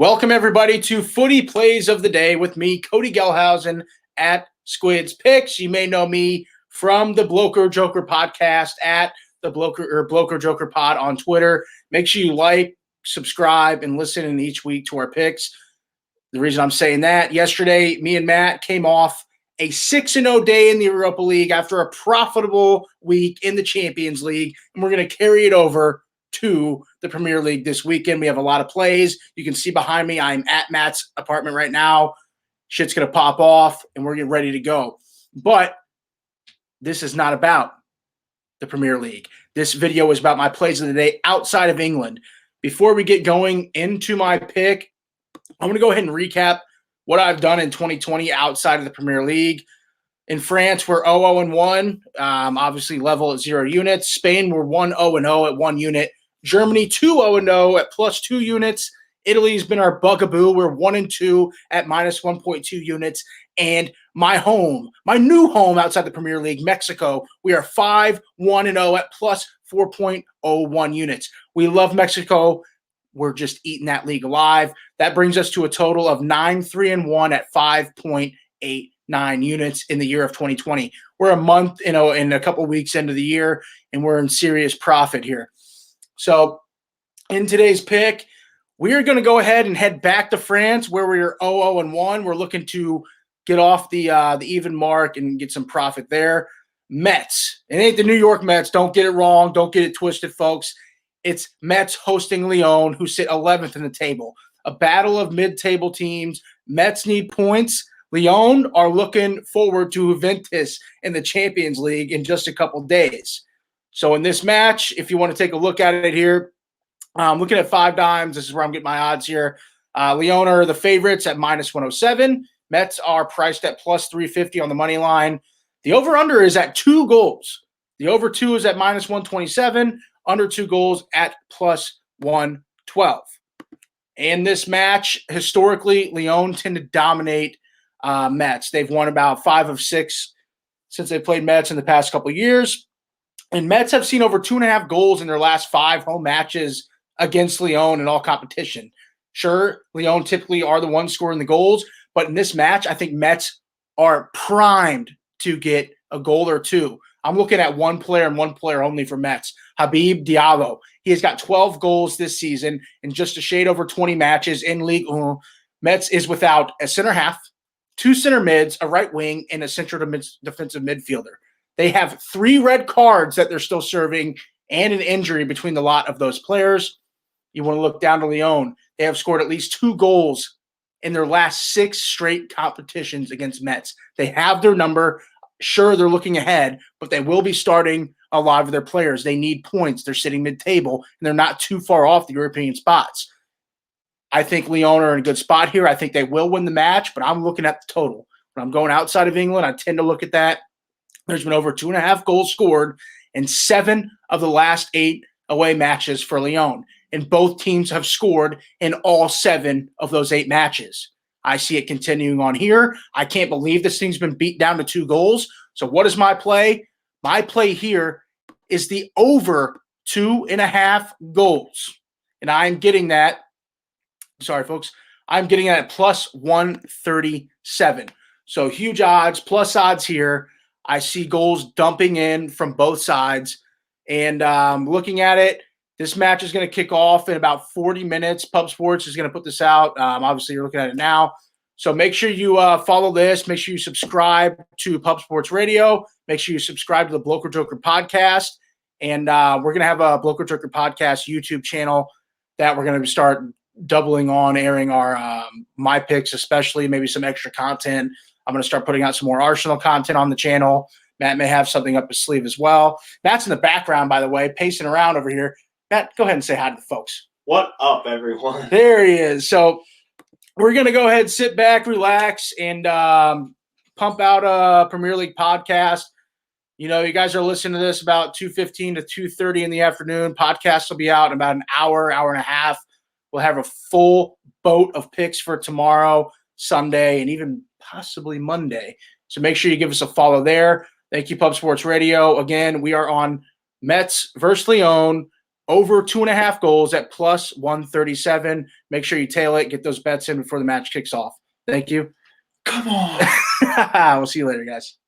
Welcome, everybody, to Footy Plays of the Day with me, Cody Gelhausen at Squid's Picks. You may know me from the Bloker Joker Podcast at the Bloker Joker Pod on Twitter. Make sure you like, subscribe, and listen in each week to our picks. The reason I'm saying that, yesterday, me and Matt came off a 6-0 day in the Europa League after a profitable week in the Champions League, and we're going to carry it over to the Premier League this weekend. We have a lot of plays. You can see behind me, I'm at Matt's apartment right now. Shit's going to pop off, and we're getting ready to go. But this is not about the Premier League. This video is about my plays of the day outside of England. Before we get going into my pick, I'm going to go ahead and recap what I've done in 2020 outside of the Premier League. In France, we're 0-1, obviously level at 0 units. Spain, we're 1-0 at 1 unit. Germany, 2-0 at +2 units. Italy's been our bugaboo. We're 1-2 at -1.2 units. And my new home outside the Premier League, Mexico, we are 5-1-0 at +4.01 units. We love Mexico. We're just eating that league alive. That brings us to a total of 9-3-1 at 5.89 units in the year of 2020. We're a month, in a couple weeks into the year, and we're in serious profit here. So in today's pick, we are going to go ahead and head back to France where we are 0-1. We're looking to get off the even mark and get some profit there. Mets. It ain't the New York Mets. Don't get it wrong. Don't get it twisted, folks. It's Mets hosting Lyon, who sit 11th in the table. A battle of mid-table teams. Mets need points. Lyon are looking forward to Juventus in the Champions League in just a couple days. So in this match, if you want to take a look at it here, I'm looking at 5 dimes. This is where I'm getting my odds here. Lyon are the favorites at -107. Mets are priced at +350 on the money line. The over-under is at 2 goals. The over-2 is at -127. Under 2 goals at +112. In this match, historically, Lyon tend to dominate Mets. They've won about 5 of 6 since they played Mets in the past couple of years. And Mets have seen over 2.5 goals in their last 5 home matches against Lyon in all competition. Sure, Lyon typically are the ones scoring the goals, but in this match, I think Mets are primed to get a goal or 2. I'm looking at one player and one player only for Mets, Habib Diallo. He has got 12 goals this season in just a shade over 20 matches in Ligue 1. Mets is without a center half, 2 center mids, a right wing, and a central defensive midfielder. They have 3 red cards that they're still serving and an injury between the lot of those players. You want to look down to Lyon. They have scored at least 2 goals in their last 6 straight competitions against Mets. They have their number. Sure, they're looking ahead, but they will be starting a lot of their players. They need points. They're sitting mid-table, and they're not too far off the European spots. I think Lyon are in a good spot here. I think they will win the match, but I'm looking at the total. When I'm going outside of England, I tend to look at that. There's been over 2.5 goals scored in 7 of the last 8 away matches for Lyon, and both teams have scored in all 7 of those 8 matches. I see it continuing on here. I can't believe this thing's been beat down to 2 goals. So what is my play? My play here is the over 2.5 goals. And I'm getting that. Sorry, folks. I'm getting it at +137. So huge odds, plus odds here. I see goals dumping in from both sides. And looking at it, this match is going to kick off in about 40 minutes. Pub Sports is going to put this out. Obviously, you're looking at it now. So make sure you follow this. Make sure you subscribe to Pub Sports Radio. Make sure you subscribe to the Bloker Joker Podcast. And we're going to have a Bloker Joker Podcast YouTube channel that we're going to start doubling on, airing our my picks, especially maybe some extra content. I'm going to start putting out some more Arsenal content on the channel. Matt may have something up his sleeve as well. Matt's in the background, by the way, pacing around over here. Matt, go ahead and say hi to the folks. What up, everyone? There he is. So we're going to go ahead, sit back, relax, and pump out a Premier League podcast. You know, you guys are listening to this about 2:15 to 2:30 in the afternoon. Podcast will be out in about an hour, hour and a half. We'll have a full boat of picks for tomorrow, Sunday, and even possibly Monday. So make sure you give us a follow there. Thank you, Pub Sports Radio. Again, we are on Mets versus Lyon, over 2.5 goals at plus 137. Make sure you tail it. Get those bets in before the match kicks off. Thank you. Come on. We'll see you later, guys.